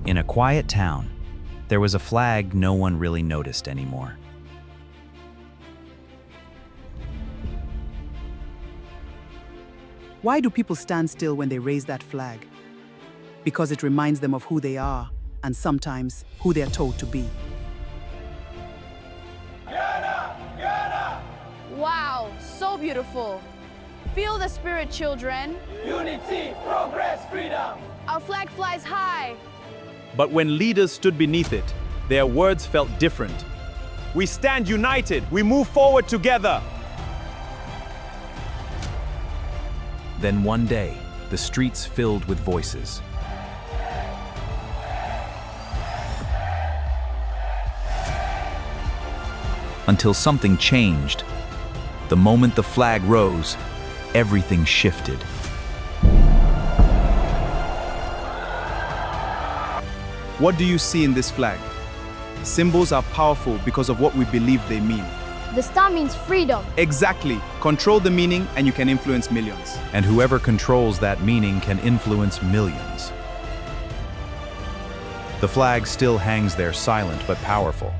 In a quiet town, there was a flag no one really noticed anymore. Why do people stand still when they raise that flag? Because it reminds them of who they are and sometimes who they are told to be. Wow, so beautiful. Feel the spirit, children. Unity, progress, freedom. Our flag flies high. But when leaders stood beneath it, their words felt different. We stand united. We move forward together. Then one day, the streets filled with voices. Until something changed. The moment the flag rose, everything shifted. What do you see in this flag? Symbols are powerful because of what we believe they mean. The star means freedom. Exactly. Control the meaning and you can influence millions. And whoever controls that meaning can influence millions. The flag still hangs there silent but powerful.